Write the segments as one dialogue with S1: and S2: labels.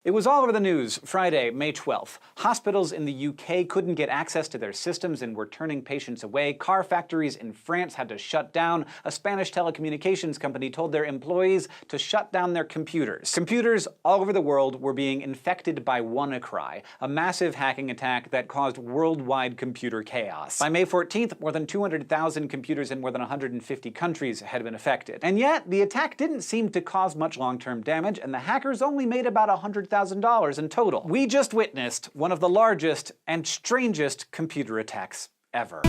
S1: It was all over the news Friday, May 12th. Hospitals in the UK couldn't get access to their systems and were turning patients away. Car factories in France had to shut down. A Spanish telecommunications company told their employees to shut down their computers. Computers all over the world were being infected by Wannacry, a massive hacking attack that caused worldwide computer chaos. By May 14th, more than 200,000 computers in more than 150 countries had been affected. And yet, the attack didn't seem to cause much long-term damage, and the hackers only made about $100,000 in total. We just witnessed one of the largest and strangest computer attacks ever.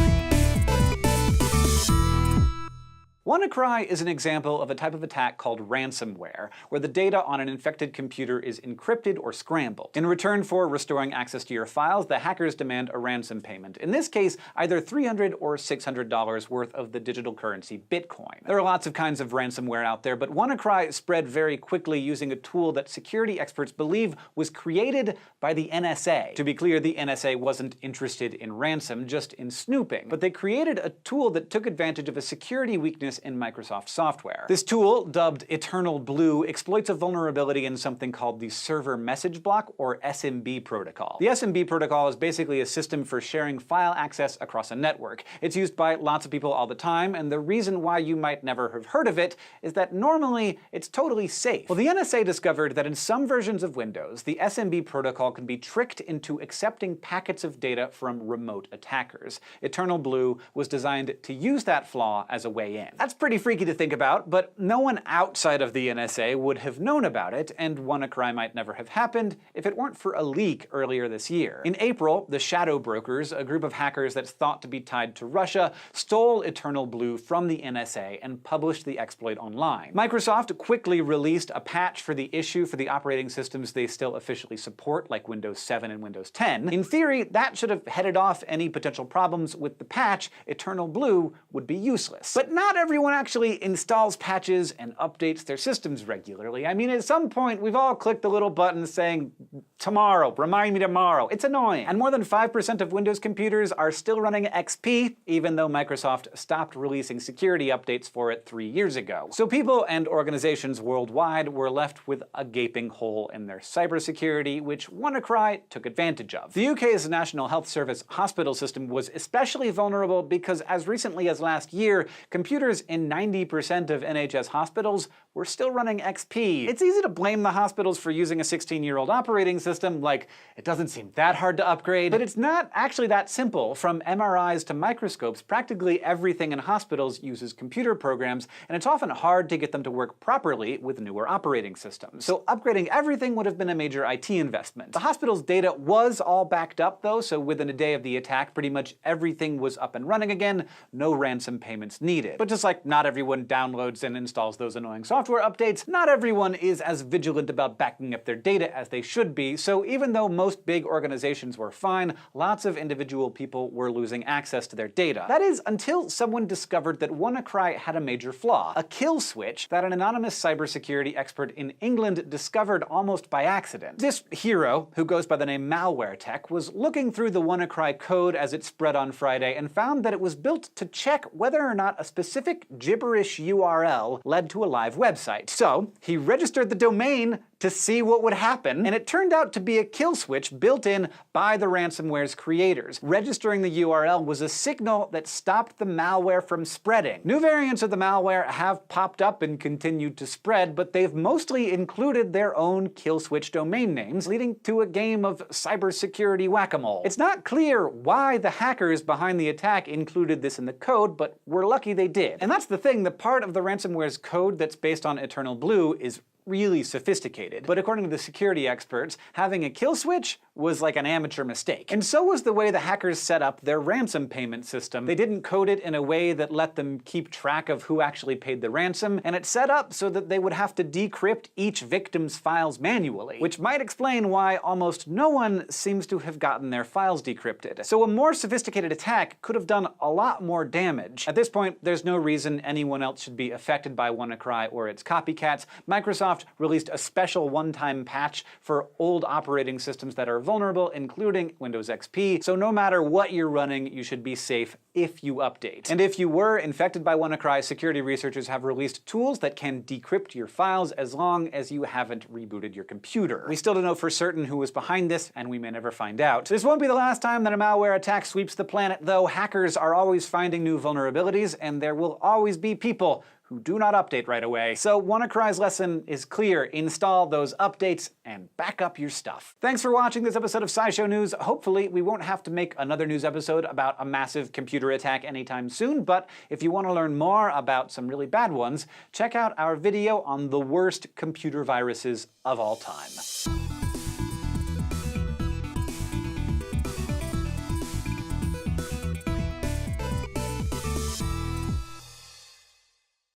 S1: Wannacry is an example of a type of attack called ransomware, where the data on an infected computer is encrypted or scrambled. In return for restoring access to your files, the hackers demand a ransom payment. In this case, either $300 or $600 worth of the digital currency Bitcoin. There are lots of kinds of ransomware out there, but Wannacry spread very quickly using a tool that security experts believe was created by the NSA. To be clear, the NSA wasn't interested in ransom, just in snooping. But they created a tool that took advantage of a security weakness in Microsoft software. This tool, dubbed Eternal Blue, exploits a vulnerability in something called the Server Message Block, or SMB protocol. The SMB protocol is basically a system for sharing file access across a network. It's used by lots of people all the time, and the reason why you might never have heard of it is that normally it's totally safe. Well, the NSA discovered that in some versions of Windows, the SMB protocol can be tricked into accepting packets of data from remote attackers. Eternal Blue was designed to use that flaw as a way in. That's pretty freaky to think about, but no one outside of the NSA would have known about it, and Wannacry might never have happened if it weren't for a leak earlier this year. In April, the Shadow Brokers, a group of hackers that's thought to be tied to Russia, stole Eternal Blue from the NSA and published the exploit online. Microsoft quickly released a patch for the issue for the operating systems they still officially support, like Windows 7 and Windows 10. In theory, that should have headed off any potential problems with the patch. Eternal Blue would be useless. But not everyone actually installs patches and updates their systems regularly. I mean, at some point, we've all clicked the little button saying, tomorrow, remind me tomorrow. It's annoying. And more than 5% of Windows computers are still running XP, even though Microsoft stopped releasing security updates for it 3 years ago. So people and organizations worldwide were left with a gaping hole in their cybersecurity, which Wannacry took advantage of. The UK's National Health Service hospital system was especially vulnerable because as recently as last year, computers in 90% of NHS hospitals were still running XP. It's easy to blame the hospitals for using a 16-year-old operating system, like, it doesn't seem that hard to upgrade. But it's not actually that simple. From MRIs to microscopes, practically everything in hospitals uses computer programs, and it's often hard to get them to work properly with newer operating systems. So upgrading everything would have been a major IT investment. The hospital's data was all backed up, though, so within a day of the attack, pretty much everything was up and running again, no ransom payments needed. But just like not everyone downloads and installs those annoying software updates, not everyone is as vigilant about backing up their data as they should be, so even though most big organizations were fine, lots of individual people were losing access to their data. That is, until someone discovered that Wannacry had a major flaw, a kill switch that an anonymous cybersecurity expert in England discovered almost by accident. This hero, who goes by the name Malware Tech, was looking through the Wannacry code as it spread on Friday and found that it was built to check whether or not a specific gibberish URL led to a live website. So he registered the domain to see what would happen, and it turned out to be a kill switch built in by the ransomware's creators. Registering the URL was a signal that stopped the malware from spreading. New variants of the malware have popped up and continued to spread, but they've mostly included their own kill switch domain names, leading to a game of cybersecurity whack-a-mole. It's not clear why the hackers behind the attack included this in the code, but we're lucky they did. And that's the thing, the part of the ransomware's code that's based on Eternal Blue is really sophisticated. But according to the security experts, having a kill switch was like an amateur mistake. And so was the way the hackers set up their ransom payment system. They didn't code it in a way that let them keep track of who actually paid the ransom, and it's set up so that they would have to decrypt each victim's files manually, which might explain why almost no one seems to have gotten their files decrypted. So a more sophisticated attack could have done a lot more damage. At this point, there's no reason anyone else should be affected by Wannacry or its copycats. Microsoft Microsoft released a special one-time patch for old operating systems that are vulnerable, including Windows XP, so no matter what you're running, you should be safe if you update. And if you were infected by Wannacry, security researchers have released tools that can decrypt your files as long as you haven't rebooted your computer. We still don't know for certain who was behind this, and we may never find out. This won't be the last time that a malware attack sweeps the planet, though. Hackers are always finding new vulnerabilities, and there will always be people who do not update right away. So Wannacry's lesson is clear. Install those updates and back up your stuff. Thanks for watching this episode of SciShow News. Hopefully we won't have to make another news episode about a massive computer attack anytime soon, but if you want to learn more about some really bad ones, check out our video on the worst computer viruses of all time.